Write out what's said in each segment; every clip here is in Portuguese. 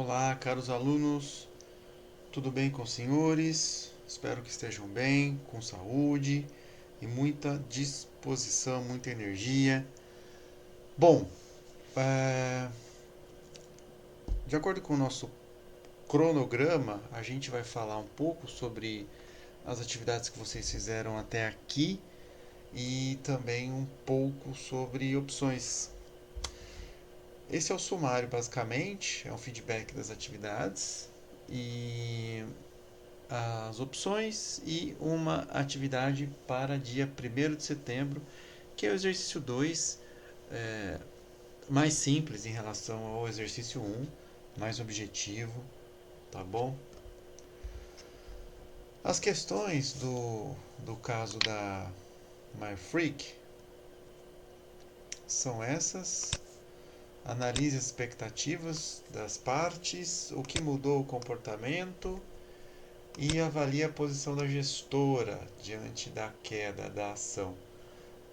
Olá, caros alunos, tudo bem com os senhores? Espero que estejam bem, com saúde e muita disposição, muita energia. Bom, é, de acordo com o nosso cronograma, a gente vai falar um pouco sobre as atividades que vocês fizeram até aqui e também um pouco sobre opções. Esse é o sumário, basicamente, é um feedback das atividades e as opções e uma atividade para dia 1º de setembro, que é o exercício 2, é, mais simples em relação ao exercício 1, mais objetivo, tá bom? As questões do caso da MyFreak são essas. Analise as expectativas das partes, o que mudou o comportamento e avalie a posição da gestora diante da queda da ação.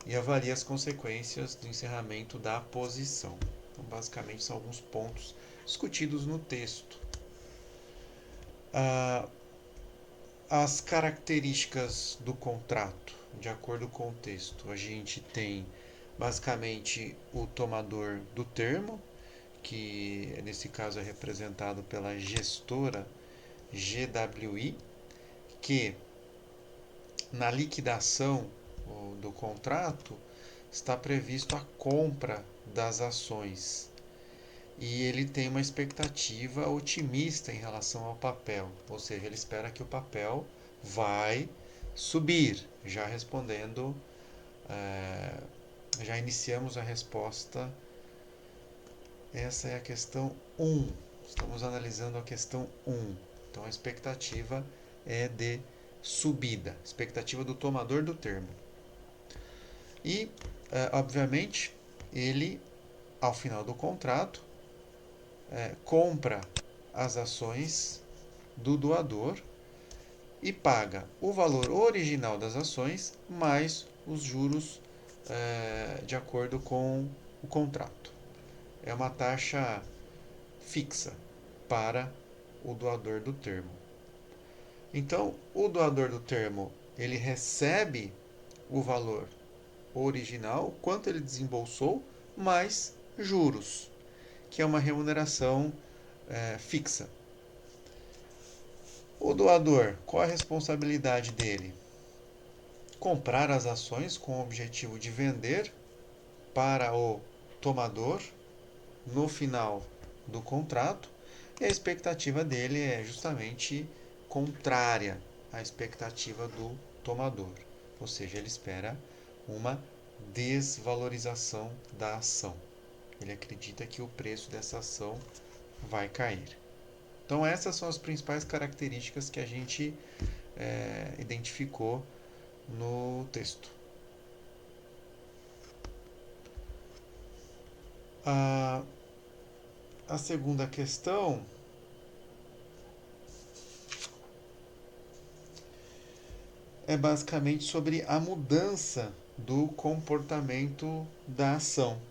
E avalie as consequências do encerramento da posição. Então, basicamente, são alguns pontos discutidos no texto. As características do contrato, de acordo com o texto, a gente tem basicamente o tomador do termo, que nesse caso é representado pela gestora GWI, que na liquidação do contrato está previsto a compra das ações e ele tem uma expectativa otimista em relação ao papel, ou seja, ele espera que o papel vai subir. Já respondendo, já iniciamos a resposta. Essa é a questão 1. Estamos analisando a questão 1. Então a expectativa é de subida, expectativa do tomador do termo. E, obviamente, ele, ao final do contrato, compra as ações do doador e paga o valor original das ações mais os juros de acordo com o contrato. É uma taxa fixa para o doador do termo. Então, o doador do termo ele recebe o valor original, quanto ele desembolsou, mais juros, que é uma remuneração fixa. O doador, qual a responsabilidade dele? Comprar as ações com o objetivo de vender para o tomador no final do contrato, e a expectativa dele é justamente contrária à expectativa do tomador, ou seja, ele espera uma desvalorização da ação. Ele acredita que o preço dessa ação vai cair. Então essas são as principais características que a gente identificou no texto. A segunda questão é basicamente sobre a mudança do comportamento da ação.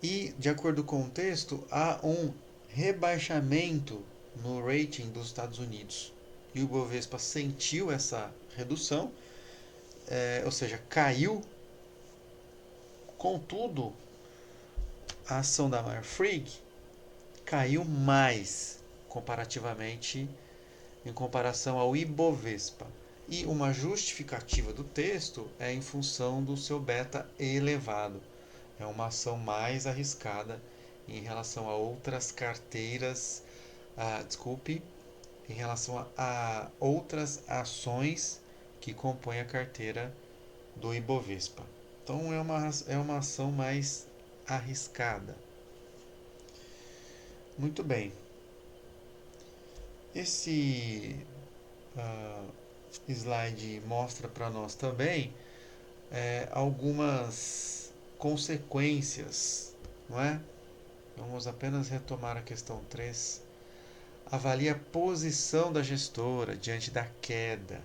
E, de acordo com o texto, há um rebaixamento no rating dos Estados Unidos. E o Bovespa sentiu essa redução, ou seja, caiu. Contudo, a ação da Marfrig caiu mais comparativamente em comparação ao Ibovespa. E uma justificativa do texto é em função do seu beta elevado. É uma ação mais arriscada em relação a outras carteiras, em relação a outras ações que compõem a carteira do Ibovespa. Então é uma ação mais arriscada. Muito bem. Esse slide mostra para nós também algumas consequências, não é? Vamos apenas retomar a questão 3. Avalie a posição da gestora diante da queda,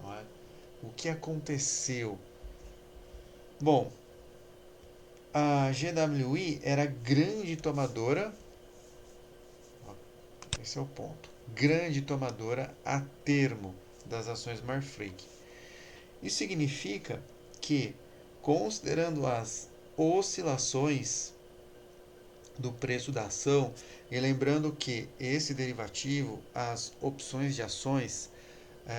não é? O que aconteceu? Bom, a GWI era grande tomadora Esse é o ponto. Grande tomadora a termo das ações Marfrig. Isso significa que, considerando as oscilações do preço da ação, e lembrando que esse derivativo, as opções de ações,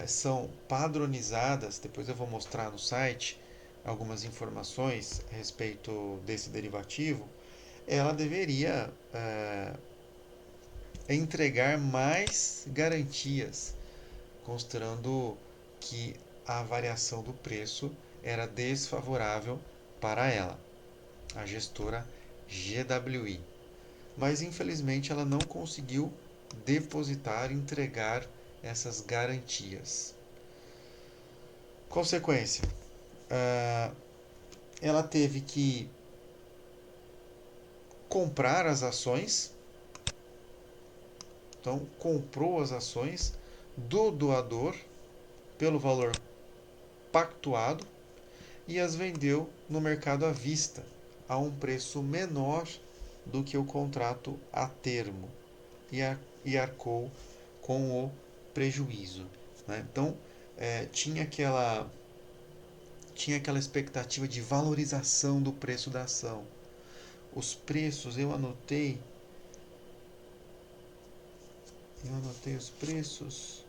são padronizadas, depois eu vou mostrar no site algumas informações a respeito desse derivativo, ela deveria entregar mais garantias, considerando que a variação do preço era desfavorável para ela, a gestora GWI. Mas infelizmente ela não conseguiu depositar e entregar essas garantias. Consequência, ela teve que comprar as ações, então comprou as ações do doador pelo valor pactuado e as vendeu no mercado à vista a um preço menor do que o contrato a termo e arcou com o prejuízo. Né? Então, tinha aquela expectativa de valorização do preço da ação. Os preços, eu anotei os preços.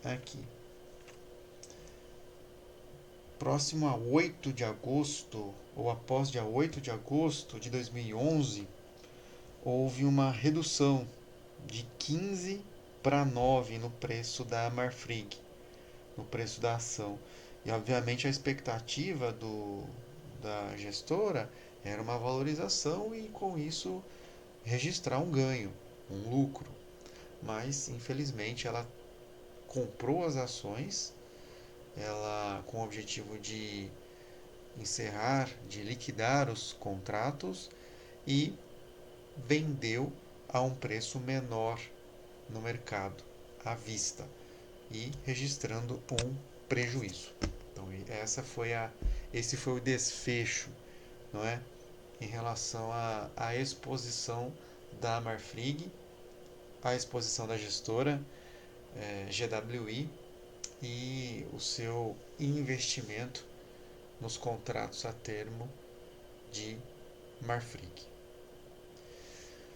Aqui. Próximo a 8 de agosto, ou após dia 8 de agosto de 2011, houve uma redução de 15 para 9 no preço da Marfrig, no preço da ação. E obviamente a expectativa da gestora era uma valorização e com isso registrar um ganho, um lucro. Mas infelizmente ela comprou as ações, ela com o objetivo de encerrar, de liquidar os contratos e vendeu a um preço menor no mercado, à vista, e registrando um prejuízo. Então, esse foi o desfecho, não é? Em relação à exposição da Marfrig, à exposição da gestora GWI e o seu investimento nos contratos a termo de Marfrig.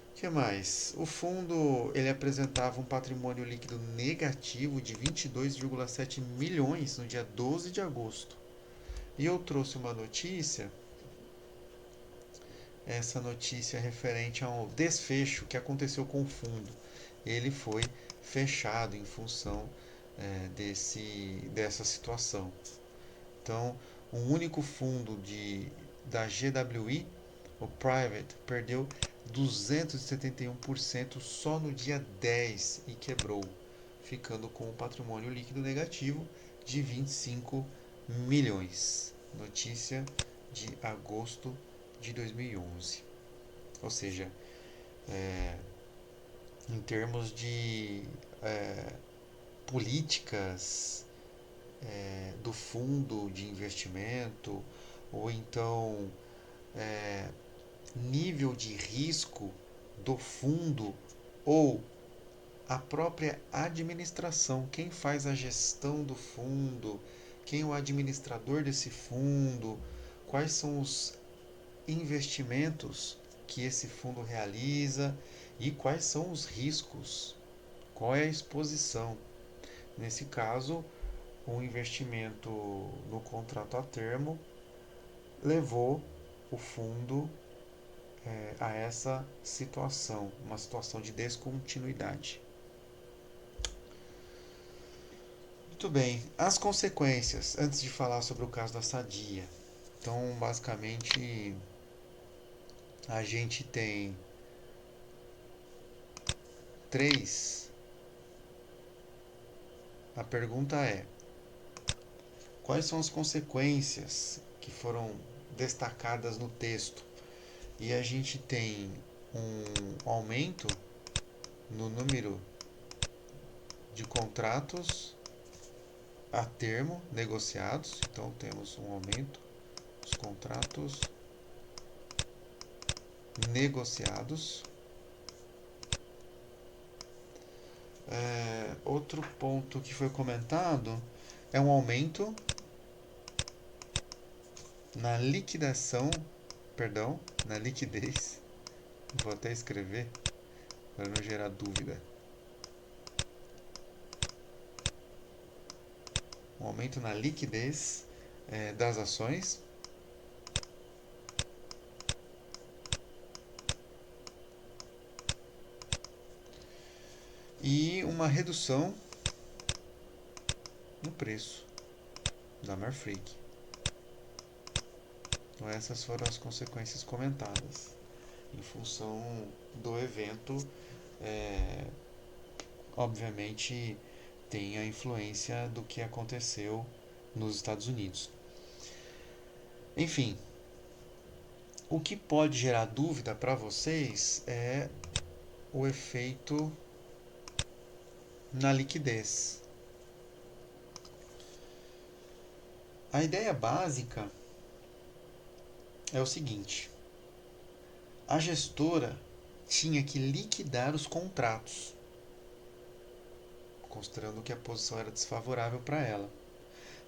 O que mais? O fundo ele apresentava um patrimônio líquido negativo de 22,7 milhões no dia 12 de agosto. E eu trouxe uma notícia, essa notícia referente ao desfecho que aconteceu com o fundo. Ele foi fechado em função dessa situação. Então, um único fundo da GWI, o Private, perdeu 271% só no dia 10 e quebrou, ficando com um patrimônio líquido negativo de 25 milhões. Notícia de agosto de 2011. Ou seja, em termos de políticas do fundo de investimento, ou então nível de risco do fundo, ou a própria administração, quem faz a gestão do fundo, quem é o administrador desse fundo, quais são os investimentos que esse fundo realiza e quais são os riscos, qual é a exposição. Nesse caso, o investimento no contrato a termo levou o fundo a essa situação, uma situação de descontinuidade. Muito bem, as consequências, antes de falar sobre o caso da Sadia. Então, basicamente, a gente tem três. A pergunta é: quais são as consequências que foram destacadas no texto? E a gente tem um aumento no número de contratos a termo negociados, então temos um aumento dos contratos negociados. Outro ponto que foi comentado é um aumento na na liquidez. Vou até escrever para não gerar dúvida. Um aumento na liquidez das ações. E uma redução no preço da Marfrig. Então essas foram as consequências comentadas em função do evento. Obviamente tem a influência do que aconteceu nos Estados Unidos. Enfim, o que pode gerar dúvida para vocês é o efeito na liquidez. A ideia básica é o seguinte: a gestora tinha que liquidar os contratos, considerando que a posição era desfavorável para ela.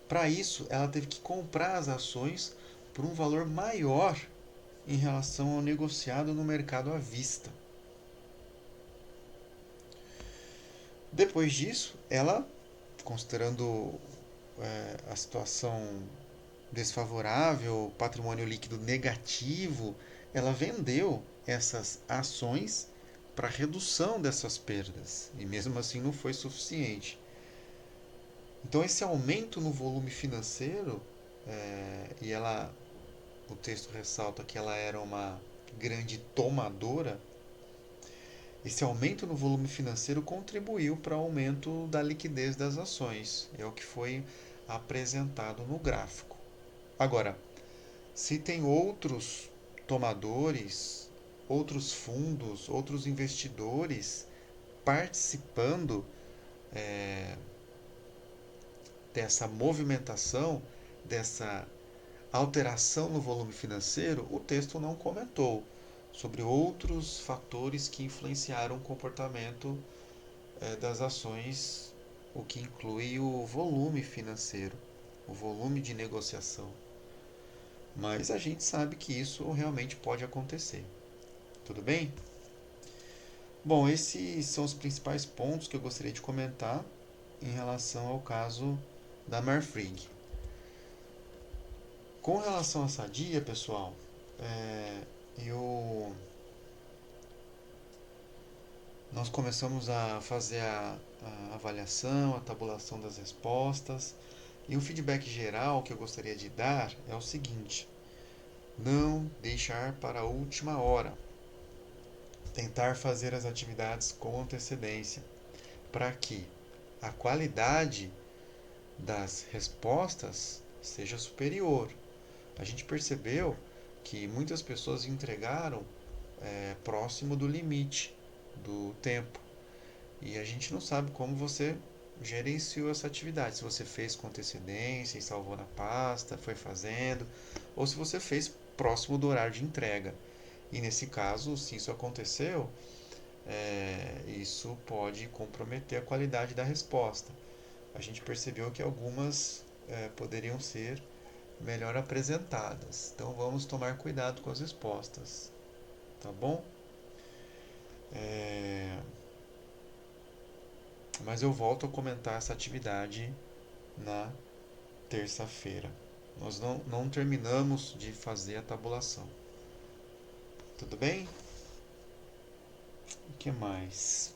Para isso, ela teve que comprar as ações por um valor maior em relação ao negociado no mercado à vista. Depois disso, ela, considerando a situação desfavorável, patrimônio líquido negativo, ela vendeu essas ações para redução dessas perdas, e mesmo assim não foi suficiente. Então esse aumento no volume financeiro, o texto ressalta que ela era uma grande tomadora, esse aumento no volume financeiro contribuiu para o aumento da liquidez das ações, é o que foi apresentado no gráfico. Agora, se tem outros tomadores, outros fundos, outros investidores participando dessa movimentação, dessa alteração no volume financeiro, o texto não comentou sobre outros fatores que influenciaram o comportamento das ações, o que inclui o volume financeiro, o volume de negociação. Mas a gente sabe que isso realmente pode acontecer. Tudo bem? Bom, esses são os principais pontos que eu gostaria de comentar em relação ao caso da Marfrig. Com relação à Sadia, pessoal, nós começamos a fazer a avaliação, a tabulação das respostas, e o feedback geral que eu gostaria de dar é o seguinte: não deixar para a última hora. Tentar fazer as atividades com antecedência, para que a qualidade das respostas seja superior. A gente percebeu que muitas pessoas entregaram próximo do limite do tempo, e a gente não sabe como você gerenciou essa atividade, se você fez com antecedência e salvou na pasta, foi fazendo, ou se você fez próximo do horário de entrega. E nesse caso, se isso aconteceu, isso pode comprometer a qualidade da resposta. A gente percebeu que algumas poderiam ser melhor apresentadas. Então vamos tomar cuidado com as respostas, tá bom? Mas eu volto a comentar essa atividade na terça-feira. Nós não terminamos de fazer a tabulação. Tudo bem? O que mais?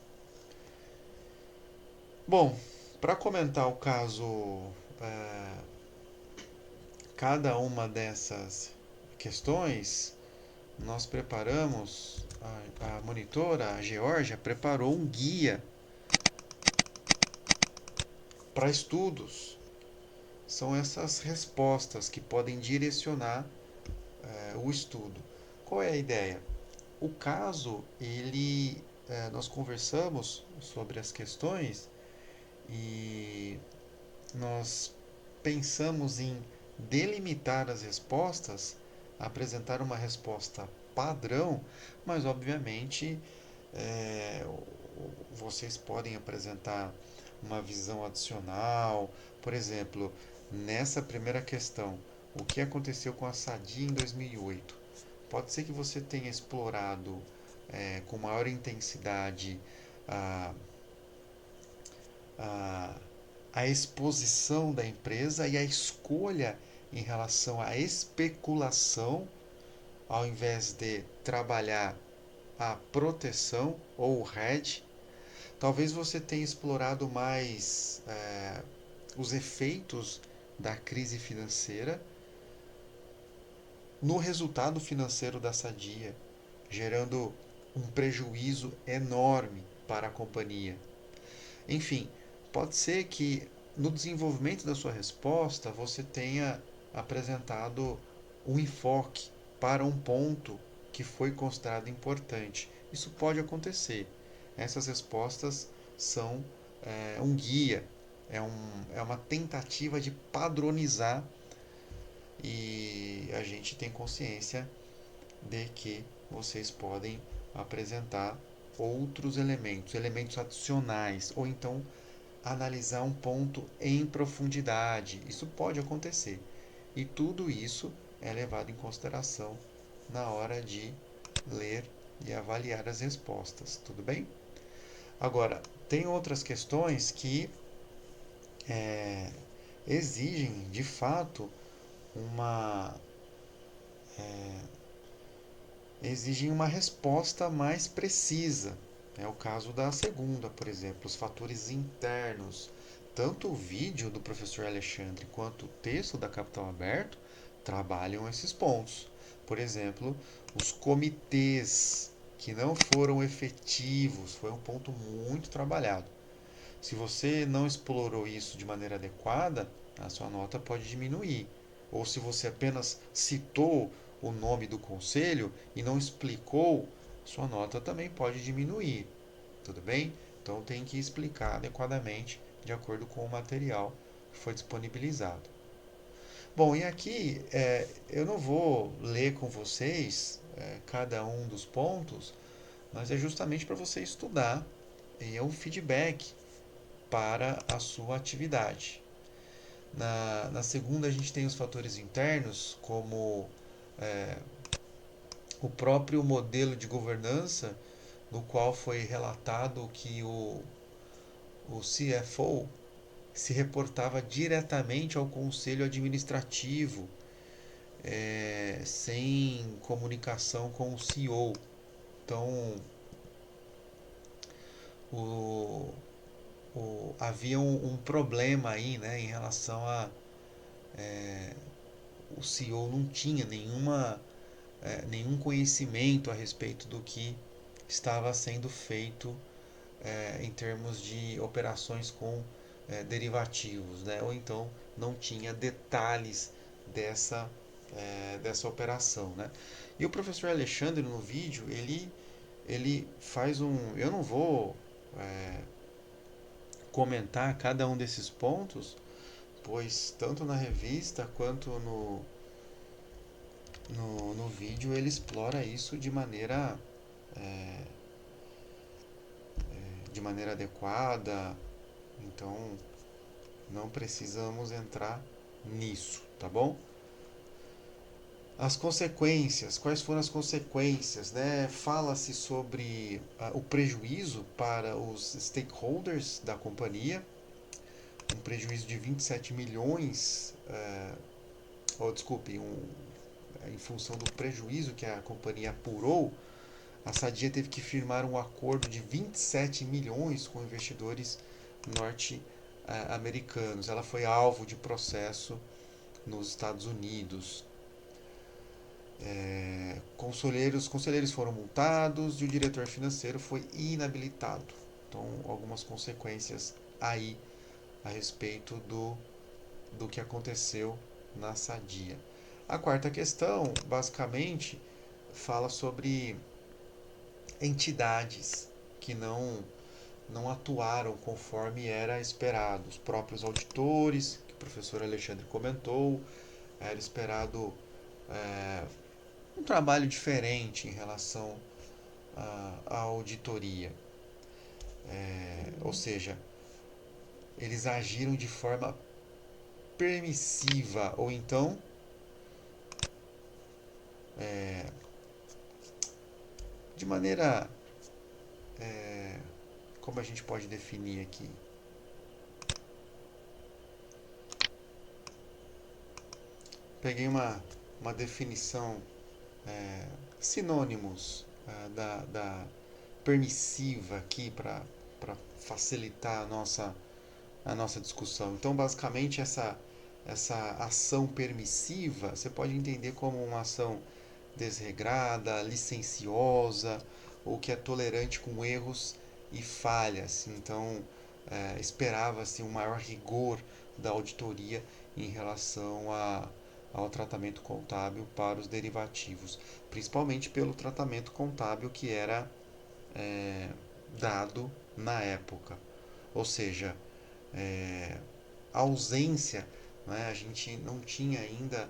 Bom, para comentar o caso, cada uma dessas questões, nós preparamos, a monitora, a Georgia, preparou um guia para estudos. São essas respostas que podem direcionar o estudo. Qual é a ideia? O caso, nós conversamos sobre as questões e nós pensamos em delimitar as respostas, apresentar uma resposta padrão, mas obviamente é, vocês podem apresentar uma visão adicional. Por exemplo, nessa primeira questão, o que aconteceu com a Sadia em 2008? Pode ser que você tenha explorado com maior intensidade a, a, a exposição da empresa e a escolha em relação à especulação, ao invés de trabalhar a proteção ou o hedge. Talvez você tenha explorado mais os efeitos da crise financeira no resultado financeiro da Sadia, gerando um prejuízo enorme para a companhia. Enfim, pode ser que no desenvolvimento da sua resposta você tenha apresentado um enfoque para um ponto que foi considerado importante. Isso pode acontecer. Essas respostas são um guia, é uma tentativa de padronizar, e a gente tem consciência de que vocês podem apresentar outros elementos, elementos adicionais, ou então analisar um ponto em profundidade. Isso pode acontecer. E tudo isso é levado em consideração na hora de ler e avaliar as respostas. Tudo bem? Agora, tem outras questões que é, exigem, de fato, uma exigem uma resposta mais precisa. É o caso da segunda, por exemplo, os fatores internos. Tanto o vídeo do professor Alexandre quanto o texto da Capital Aberto trabalham esses pontos. Por exemplo, os comitês que não foram efetivos foi um ponto muito trabalhado. Se você não explorou isso de maneira adequada, a sua nota pode diminuir. Ou se você apenas citou o nome do conselho e não explicou, sua nota também pode diminuir. Tudo bem? Então tem que explicar adequadamente de acordo com o material que foi disponibilizado. Bom, e aqui eu não vou ler com vocês cada um dos pontos, mas é justamente para você estudar e é um feedback para a sua atividade. Na segunda, a gente tem os fatores internos, como é, o próprio modelo de governança, no qual foi relatado que o CFO se reportava diretamente ao conselho administrativo, sem comunicação com o CEO. Então, o, havia um problema aí, né, em relação a o CEO não tinha nenhum conhecimento a respeito do que estava sendo feito em termos de operações com derivativos, né? Ou então não tinha detalhes dessa, dessa operação. Né? E o professor Alexandre no vídeo, ele faz um. Eu não vou comentar cada um desses pontos, pois tanto na revista quanto no vídeo ele explora isso de maneira adequada, então não precisamos entrar nisso, tá bom? As consequências, quais foram as consequências, né? Fala-se sobre o prejuízo para os stakeholders da companhia, um prejuízo de 27 milhões, em função do prejuízo que a companhia apurou, a Sadia teve que firmar um acordo de 27 milhões com investidores norte-americanos. Ela foi alvo de processo nos Estados Unidos. Conselheiros foram multados e o diretor financeiro foi inabilitado. Então, algumas consequências aí a respeito do que aconteceu na Sadia. A quarta questão, basicamente, fala sobre entidades que não atuaram conforme era esperado. Os próprios auditores, que o professor Alexandre comentou, era esperado trabalho diferente em relação à auditoria. Ou seja, eles agiram de forma permissiva, ou então de maneira, como a gente pode definir aqui? Peguei uma definição, é, sinônimos da permissiva aqui para facilitar a nossa discussão. Então, basicamente, essa ação permissiva você pode entender como uma ação desregrada, licenciosa ou que é tolerante com erros e falhas. Então, esperava-se um maior rigor da auditoria em relação ao tratamento contábil para os derivativos, principalmente pelo tratamento contábil que era dado na época. Ou seja, a ausência, né, a gente não tinha ainda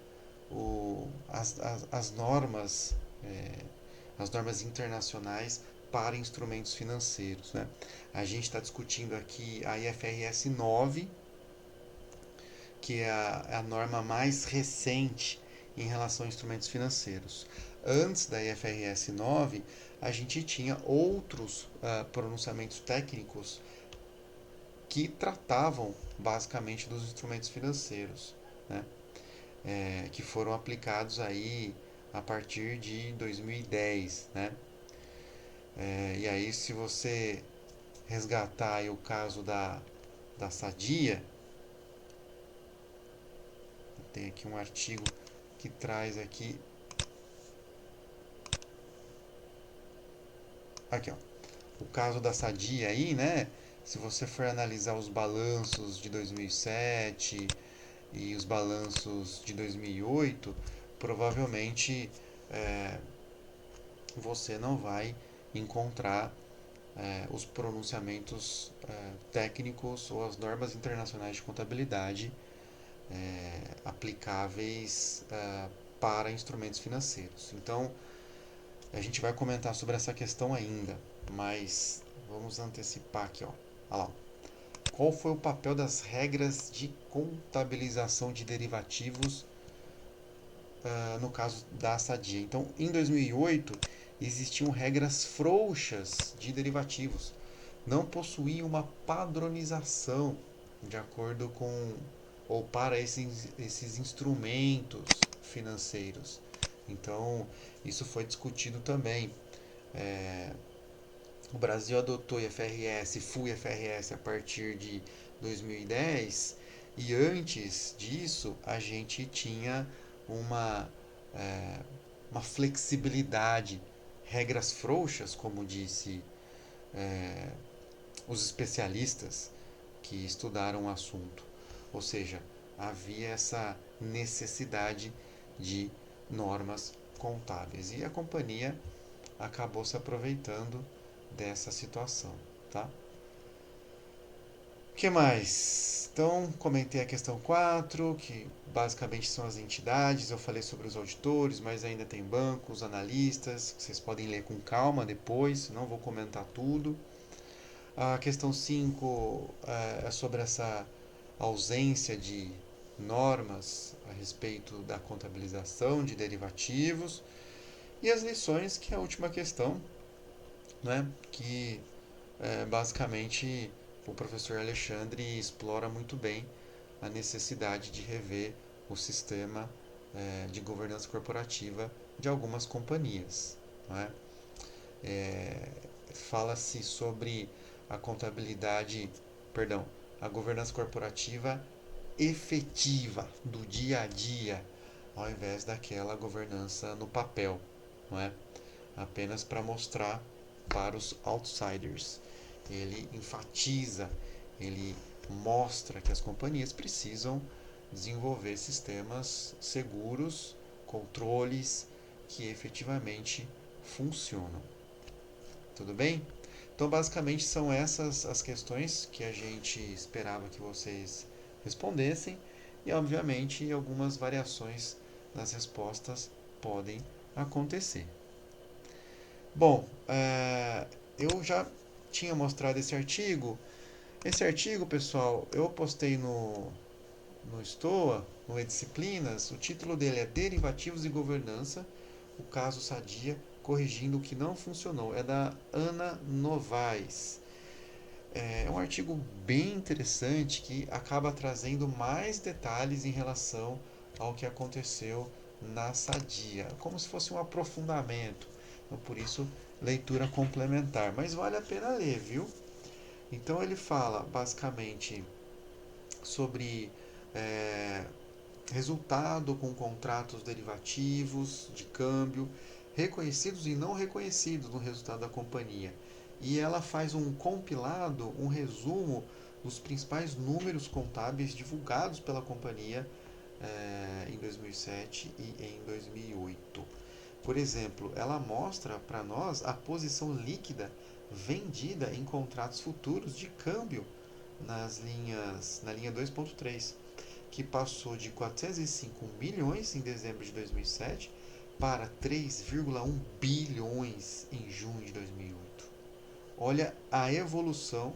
as normas, as normas internacionais para instrumentos financeiros. Né? A gente está discutindo aqui a IFRS 9, que é a norma mais recente em relação a instrumentos financeiros. Antes da IFRS 9, a gente tinha outros pronunciamentos técnicos que tratavam basicamente dos instrumentos financeiros, né? Que foram aplicados aí a partir de 2010, né? E aí, se você resgatar aí o caso da Sadia, tem aqui um artigo que traz aqui, ó, o caso da Sadia aí, né? Se você for analisar os balanços de 2007 e os balanços de 2008, provavelmente você não vai encontrar os pronunciamentos técnicos ou as normas internacionais de contabilidade aplicáveis para instrumentos financeiros. Então, a gente vai comentar sobre essa questão ainda, mas vamos antecipar aqui, ó. Olha lá. Qual foi o papel das regras de contabilização de derivativos no caso da Sadia? Então, em 2008, existiam regras frouxas de derivativos. Não possuía uma padronização de acordo com ou para esses instrumentos financeiros. Então, isso foi discutido também. O Brasil adotou IFRS, Full IFRS a partir de 2010 e antes disso a gente tinha uma, é, uma flexibilidade, regras frouxas, como disse os especialistas que estudaram o assunto. Ou seja, havia essa necessidade de normas contábeis e a companhia acabou se aproveitando dessa situação, tá? O que mais? Então, comentei a questão 4, que basicamente são as entidades. Eu falei sobre os auditores, mas ainda tem bancos, analistas, que vocês podem ler com calma depois, não vou comentar tudo. A questão 5 é sobre essa ausência de normas a respeito da contabilização de derivativos. E as lições, que é a última questão, né? Que basicamente o professor Alexandre explora muito bem a necessidade de rever o sistema de governança corporativa de algumas companhias. Né? Fala-se sobre a contabilidade, perdão, a governança corporativa efetiva do dia a dia, ao invés daquela governança no papel, não é? Apenas para mostrar para os outsiders. Ele enfatiza, ele mostra que as companhias precisam desenvolver sistemas seguros, controles que efetivamente funcionam. Tudo bem? Então, basicamente, são essas as questões que a gente esperava que vocês respondessem e, obviamente, algumas variações nas respostas podem acontecer. Bom, eu já tinha mostrado esse artigo. Esse artigo, pessoal, eu postei no Stoa, no E-Disciplinas. O título dele é Derivativos e Governança, o caso Sadia, corrigindo o que não funcionou. É da Ana Novaes. É um artigo bem interessante que acaba trazendo mais detalhes em relação ao que aconteceu na Sadia, como se fosse um aprofundamento. Então, por isso, leitura complementar. Mas vale a pena ler, viu? Então, ele fala basicamente sobre é, resultado com contratos derivativos de câmbio, reconhecidos e não reconhecidos no resultado da companhia. E ela faz um compilado, um resumo dos principais números contábeis divulgados pela companhia em 2007 e em 2008. Por exemplo, ela mostra para nós a posição líquida vendida em contratos futuros de câmbio na linha 2.3, que passou de 405 milhões em dezembro de 2007 para 3,1 bilhões em junho de 2008. Olha a evolução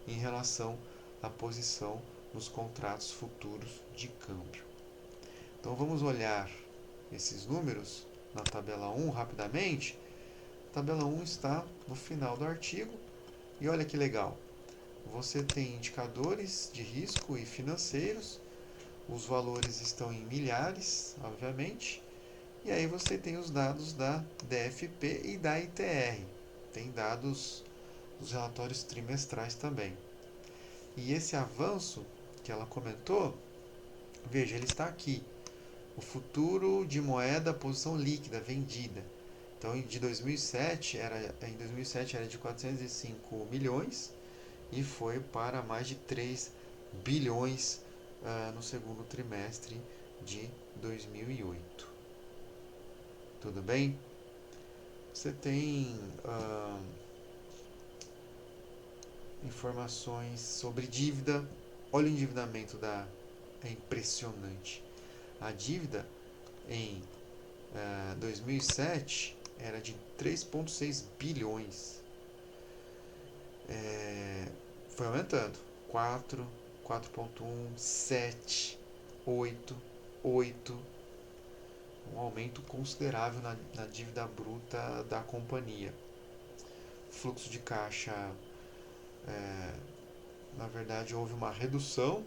em relação à posição nos contratos futuros de câmbio. Então vamos olhar esses números na tabela 1 rapidamente. A tabela 1 está no final do artigo e olha que legal. Você tem indicadores de risco e financeiros. Os valores estão em milhares, obviamente. E aí você tem os dados da DFP e da ITR. Tem dados dos relatórios trimestrais também. E esse avanço que ela comentou, veja, ele está aqui. O futuro de moeda, posição líquida, vendida. Então, em 2007 era de 405 milhões e foi para mais de 3 bilhões no segundo trimestre de 2008. Tudo bem? Você tem informações sobre dívida. Olha o endividamento é impressionante. A dívida em 2007 era de 3,6 bilhões. Foi aumentando. 4, 4,1, 7, 8, 8. Um aumento considerável na dívida bruta da companhia. Fluxo de caixa, na verdade, houve uma redução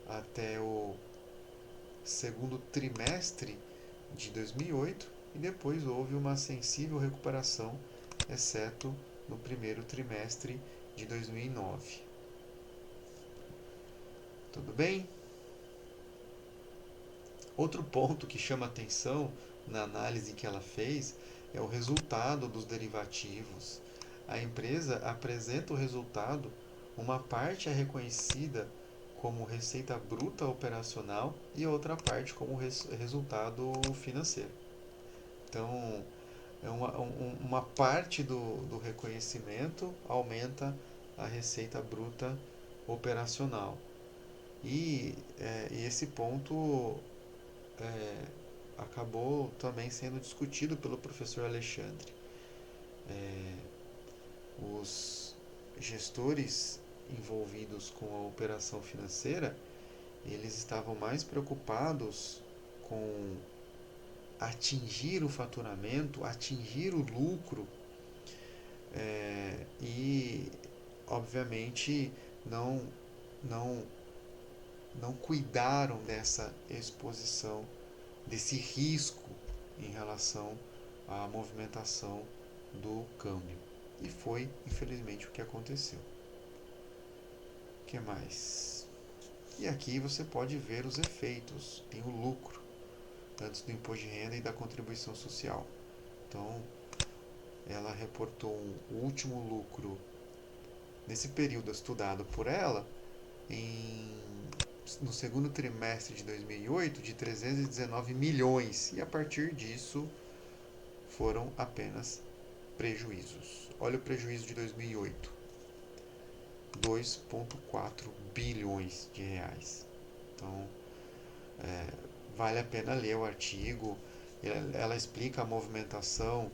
até o segundo trimestre de 2008 e depois houve uma sensível recuperação, exceto no primeiro trimestre de 2009. Tudo bem? Outro ponto que chama atenção na análise que ela fez é o resultado dos derivativos. A empresa apresenta o resultado, uma parte é reconhecida como receita bruta operacional e outra parte como resultado financeiro. Então, uma parte do reconhecimento aumenta a receita bruta operacional. E esse ponto acabou também sendo discutido pelo professor Alexandre. Os gestores envolvidos com a operação financeira, eles estavam mais preocupados com atingir o faturamento, atingir o lucro e, obviamente, não, não cuidaram dessa exposição, desse risco em relação à movimentação do câmbio. E foi, infelizmente, o que aconteceu. O que mais? E aqui você pode ver os efeitos. Tem o lucro antes do imposto de renda e da contribuição social. Então, ela reportou o último lucro nesse período estudado por ela no segundo trimestre de 2008 de 319 milhões e a partir disso foram apenas prejuízos. Olha o prejuízo de 2008, 2,4 bilhões de reais. Então, vale a pena ler o artigo. Ela explica a movimentação,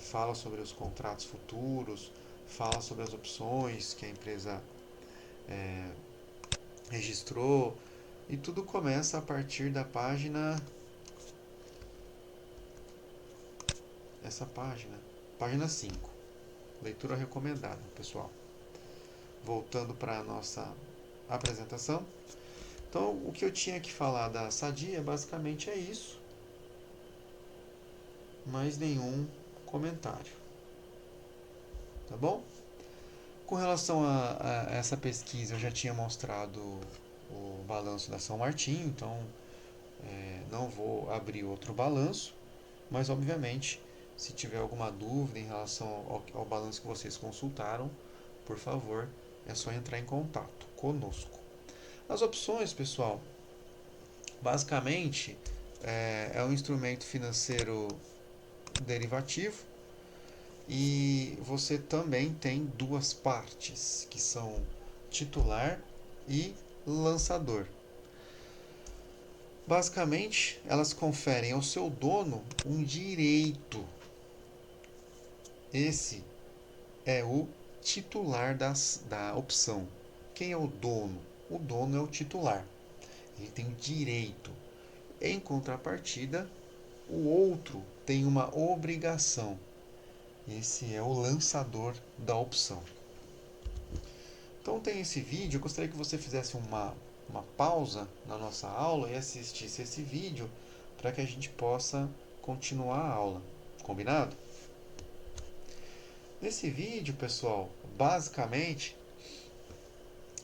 fala sobre os contratos futuros, fala sobre as opções que a empresa registrou, e tudo começa a partir da página, página 5. Leitura recomendada, pessoal. Voltando para a nossa apresentação. Então, o que eu tinha que falar da Sadia basicamente é isso. Mais nenhum comentário. Tá bom? Com relação a essa pesquisa, eu já tinha mostrado o balanço da São Martinho, então não vou abrir outro balanço, mas obviamente, se tiver alguma dúvida em relação ao balanço que vocês consultaram, por favor, é só entrar em contato conosco. As opções, pessoal, basicamente é um instrumento financeiro derivativo, e você também tem duas partes, que são titular e lançador. Basicamente, elas conferem ao seu dono um direito. Esse é o titular da opção. Quem é o dono? O dono é o titular. Ele tem o direito. Em contrapartida, o outro tem uma obrigação. Esse é o lançador da opção. Então tem esse vídeo, eu gostaria que você fizesse uma pausa na nossa aula e assistisse esse vídeo para que a gente possa continuar a aula. Combinado? Nesse vídeo, pessoal, basicamente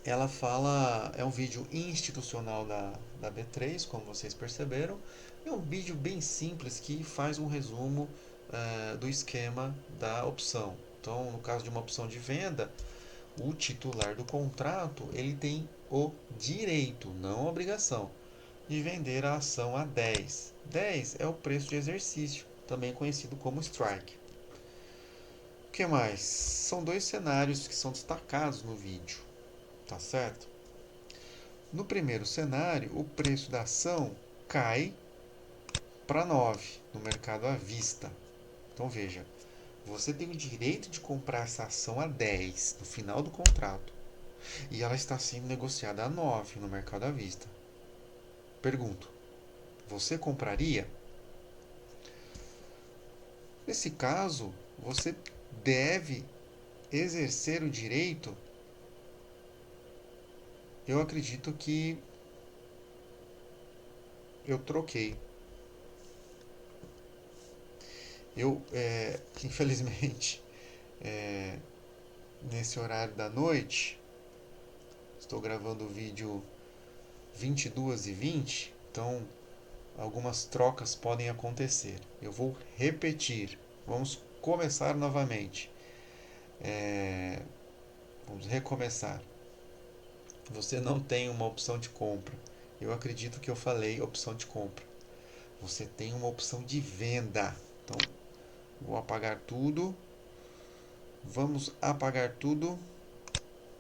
ela fala, é um vídeo institucional da B3, como vocês perceberam. É um vídeo bem simples que faz um resumo do esquema da opção. Então, no caso de uma opção de venda, o titular do contrato ele tem o direito, não a obrigação, de vender a ação a 10. 10 é o preço de exercício, também conhecido como strike. O que mais? São dois cenários que são destacados no vídeo, tá certo? No primeiro cenário, o preço da ação cai para 9 no mercado à vista. Então veja, você tem o direito de comprar essa ação a 10 no final do contrato e ela está sendo negociada a 9 no mercado à vista. Pergunto, você compraria? Nesse caso, você deve exercer o direito. Eu acredito que eu troquei. Infelizmente, nesse horário da noite, estou gravando o vídeo 22h20, então algumas trocas podem acontecer. Eu vou repetir. Vamos começar novamente. Vamos recomeçar. Você não tem uma opção de compra. Eu acredito que eu falei opção de compra. Você tem uma opção de venda. Então, vou apagar tudo. Vamos apagar tudo.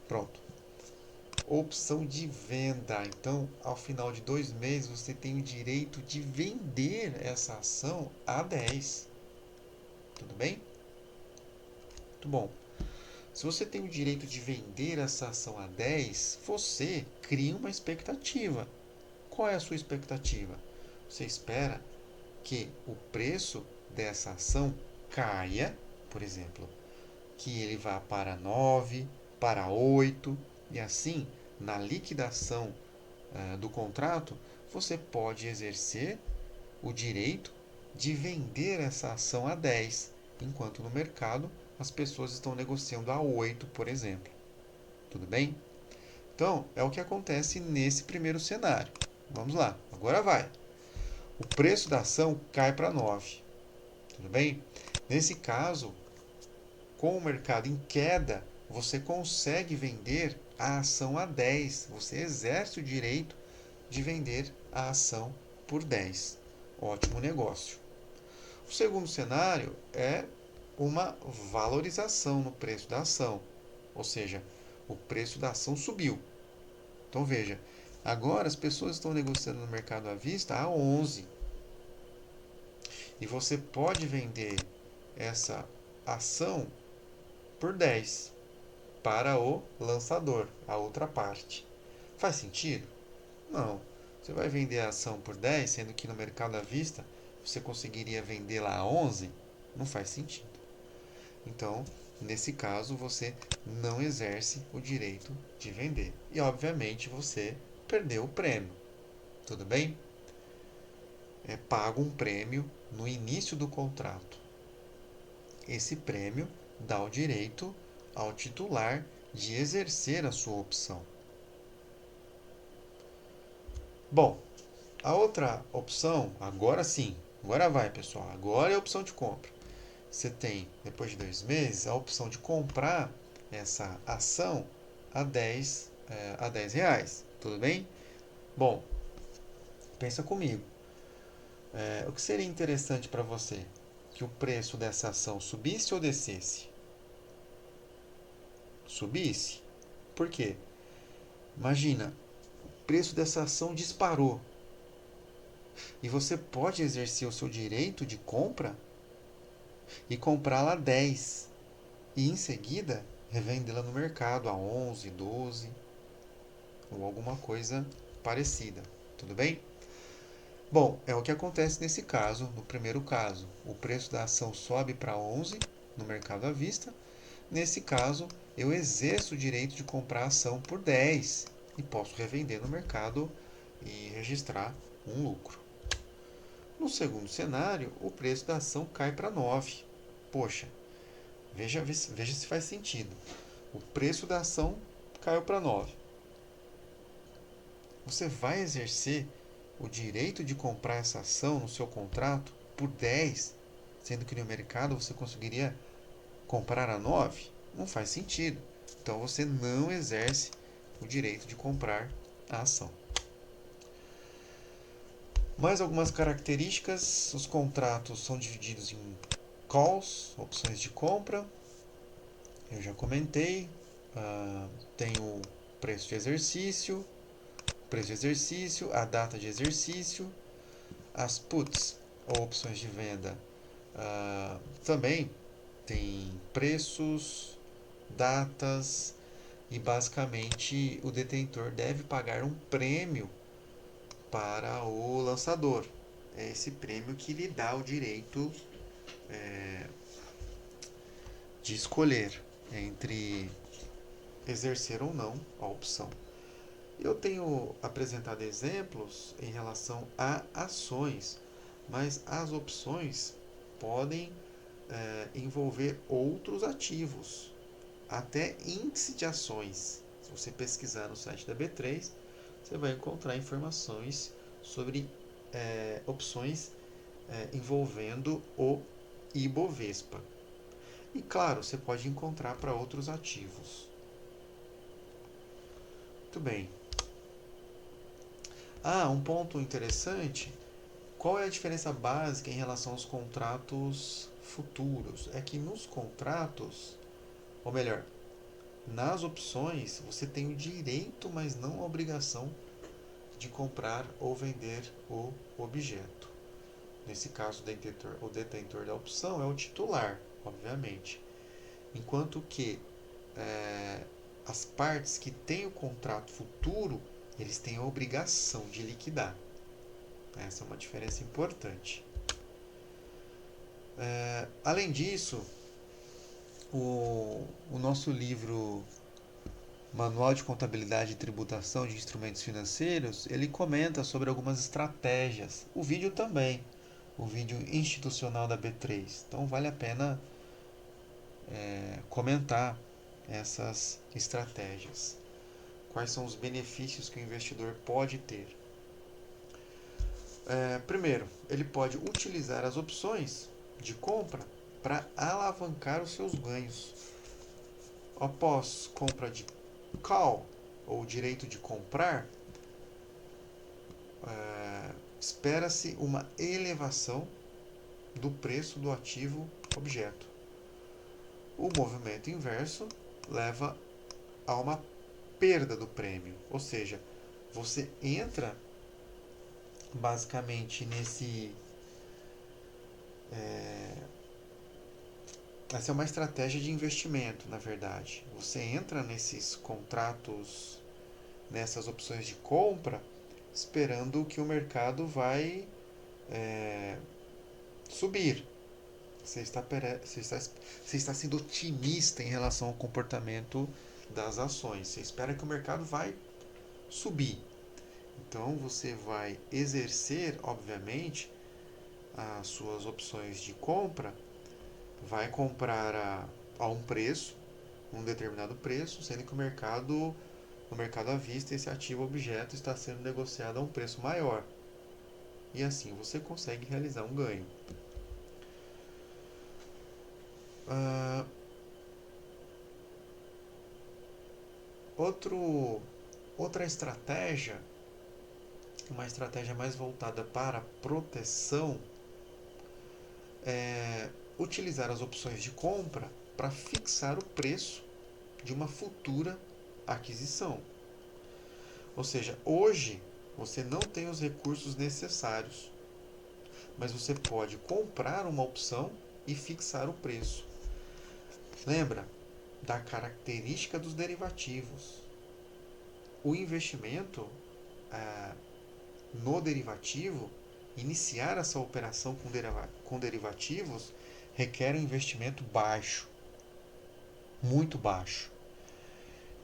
Pronto. Opção de venda. Então, ao final de 2 meses, você tem o direito de vender essa ação a 10. Tudo bem? Muito bom. Se você tem o direito de vender essa ação a 10, você cria uma expectativa. Qual é a sua expectativa? Você espera que o preço dessa ação caia, por exemplo, que ele vá para 9, para 8, e assim, na liquidação do contrato, você pode exercer o direito de vender essa ação a 10, enquanto no mercado as pessoas estão negociando a 8, por exemplo. Tudo bem? Então, é o que acontece nesse primeiro cenário. Vamos lá, agora vai. O preço da ação cai para 9. Tudo bem? Nesse caso, com o mercado em queda, você consegue vender a ação a 10. Você exerce o direito de vender a ação por 10. Ótimo negócio. O segundo cenário é uma valorização no preço da ação. Ou seja, o preço da ação subiu. Então veja, agora as pessoas estão negociando no mercado à vista a 11. E você pode vender essa ação por 10 para o lançador, a outra parte. Faz sentido? Não. Você vai vender a ação por 10, sendo que no mercado à vista você conseguiria vendê-la a 11? Não faz sentido. Então, nesse caso, você não exerce o direito de vender. E, obviamente, você perdeu o prêmio. Tudo bem? É pago um prêmio no início do contrato. Esse prêmio dá o direito ao titular de exercer a sua opção. Bom, a outra opção, agora sim, agora vai pessoal, agora é a opção de compra. Você tem, depois de 2 meses, a opção de comprar essa ação a 10 reais. Tudo bem? Bom, pensa comigo. O que seria interessante para você? Que o preço dessa ação subisse ou descesse? Subisse. Por quê? Imagina, o preço dessa ação disparou e você pode exercer o seu direito de compra e comprá-la a 10 e em seguida revendê-la no mercado a 11, 12 ou alguma coisa parecida. Tudo bem? Bom, é o que acontece nesse caso. No primeiro caso, o preço da ação sobe para 11 no mercado à vista. Nesse caso, eu exerço o direito de comprar a ação por 10 e posso revender no mercado e registrar um lucro. No segundo cenário, o preço da ação cai para 9. Poxa, veja se faz sentido. O preço da ação caiu para 9. Você vai exercer o direito de comprar essa ação no seu contrato por 10, sendo que no mercado você conseguiria comprar a 9? Não faz sentido. Então você não exerce o direito de comprar a ação. Mais algumas características: os contratos são divididos em calls, opções de compra. Eu já comentei. Tem o preço de exercício, a data de exercício, as puts, ou opções de venda, também tem preços, datas e basicamente o detentor deve pagar um prêmio para o lançador. É esse prêmio que lhe dá o direito de escolher entre exercer ou não a opção. Eu tenho apresentado exemplos em relação a ações, mas as opções podem envolver outros ativos, até índice de ações. Se você pesquisar no site da B3, você vai encontrar informações sobre opções envolvendo o Ibovespa. E claro, você pode encontrar para outros ativos. Muito bem. Um ponto interessante. Qual é a diferença básica em relação aos contratos futuros? É que nos contratos, ou melhor, nas opções, você tem o direito, mas não a obrigação de comprar ou vender o objeto. Nesse caso, o detentor da opção é o titular, obviamente. Enquanto que as partes que têm o contrato futuro, eles têm a obrigação de liquidar. Essa é uma diferença importante. Além disso, o nosso livro Manual de Contabilidade e Tributação de Instrumentos Financeiros, ele comenta sobre algumas estratégias. O vídeo também, o vídeo institucional da B3. Então vale a pena comentar essas estratégias. Quais são os benefícios que o investidor pode ter? Primeiro, ele pode utilizar as opções de compra para alavancar os seus ganhos. Após compra de call, ou direito de comprar, espera-se uma elevação do preço do ativo objeto. O movimento inverso leva a uma perda do prêmio, ou seja, você entra basicamente essa é uma estratégia de investimento, na verdade. Você entra nesses contratos, nessas opções de compra, esperando que o mercado vai é, subir. Você está sendo otimista em relação ao comportamento das ações. Você espera que o mercado vai subir. Então você vai exercer, obviamente, as suas opções de compra, vai comprar a um preço, um determinado preço, sendo que no mercado à vista, esse ativo objeto está sendo negociado a um preço maior. E assim você consegue realizar um ganho. Ah, outro, outra estratégia, uma estratégia mais voltada para proteção, é utilizar as opções de compra para fixar o preço de uma futura aquisição. Ou seja, hoje você não tem os recursos necessários, mas você pode comprar uma opção e fixar o preço. Lembra da característica dos derivativos. O investimento no derivativo, iniciar essa operação com derivativos, requer um investimento baixo, muito baixo.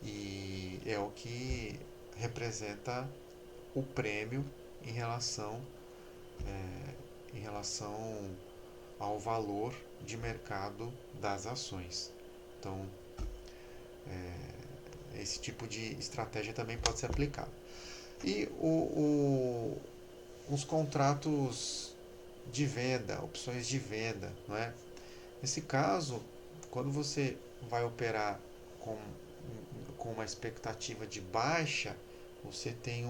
E é o que representa o prêmio em relação, em relação ao valor de mercado das ações. Então, esse tipo de estratégia também pode ser aplicado. E os contratos de venda, opções de venda, não é? Nesse caso, quando você vai operar com, com uma expectativa de baixa, você tem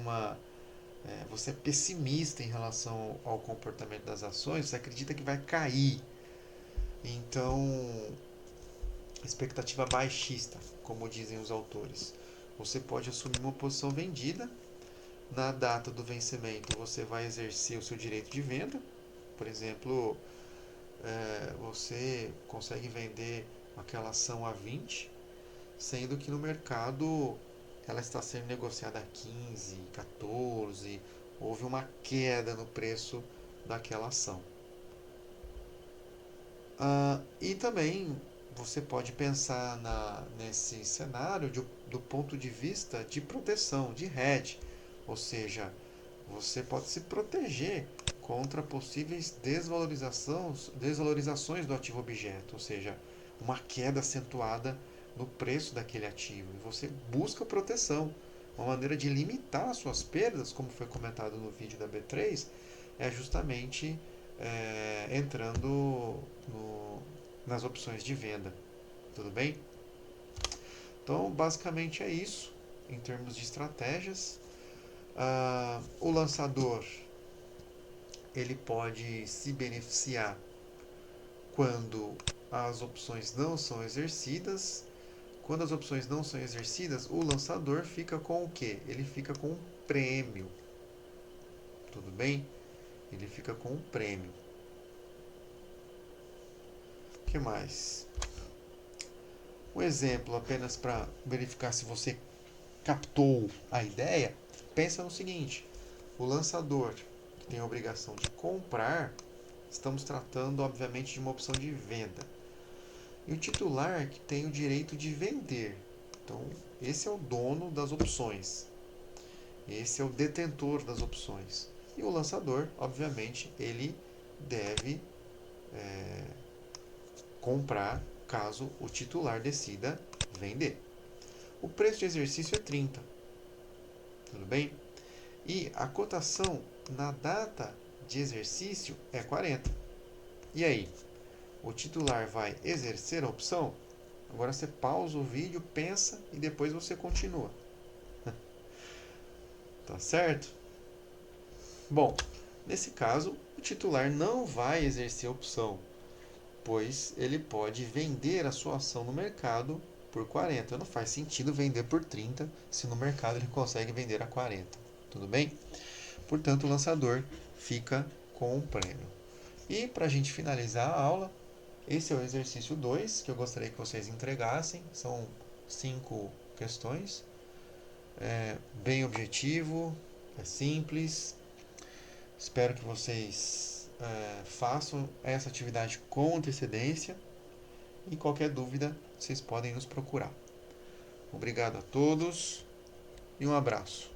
você é pessimista em relação ao comportamento das ações, você acredita que vai cair. Então, expectativa baixista, como dizem os autores. Você pode assumir uma posição vendida. Na data do vencimento, você vai exercer o seu direito de venda. Por exemplo, você consegue vender aquela ação a 20, sendo que no mercado ela está sendo negociada a 15, 14, houve uma queda no preço daquela ação. E também você pode pensar nesse cenário do ponto de vista de proteção, de hedge, ou seja, você pode se proteger contra possíveis desvalorizações do ativo objeto, ou seja, uma queda acentuada no preço daquele ativo. E você busca proteção. Uma maneira de limitar as suas perdas, como foi comentado no vídeo da B3, é justamente entrando nas opções de venda. Tudo bem? Então, basicamente é isso em termos de estratégias. O lançador ele pode se beneficiar quando as opções não são exercidas. Quando as opções não são exercidas, o lançador fica com o quê? Ele fica com um prêmio. Tudo bem? Ele fica com um prêmio. O que mais? Um exemplo apenas para verificar se você captou a ideia. Pensa no seguinte: o lançador, que tem a obrigação de comprar, estamos tratando obviamente de uma opção de venda. E o titular, que tem o direito de vender. Então, esse é o dono das opções. Esse é o detentor das opções. E o lançador, obviamente, ele deve comprar caso o titular decida vender. O preço de exercício é 30. Tudo bem? E a cotação na data de exercício é 40. E aí? O titular vai exercer a opção? Agora você pausa o vídeo, pensa e depois você continua. Tá certo? Bom, nesse caso, o titular não vai exercer a opção, pois ele pode vender a sua ação no mercado por 40. Não faz sentido vender por 30 se no mercado ele consegue vender a 40. Tudo bem? Portanto, o lançador fica com o prêmio. E para a gente finalizar a aula, Esse é o exercício 2 que eu gostaria que vocês entregassem. São 5 questões. É bem objetivo, é simples. Espero que vocês façam essa atividade com antecedência. E qualquer dúvida, vocês podem nos procurar. Obrigado a todos e um abraço.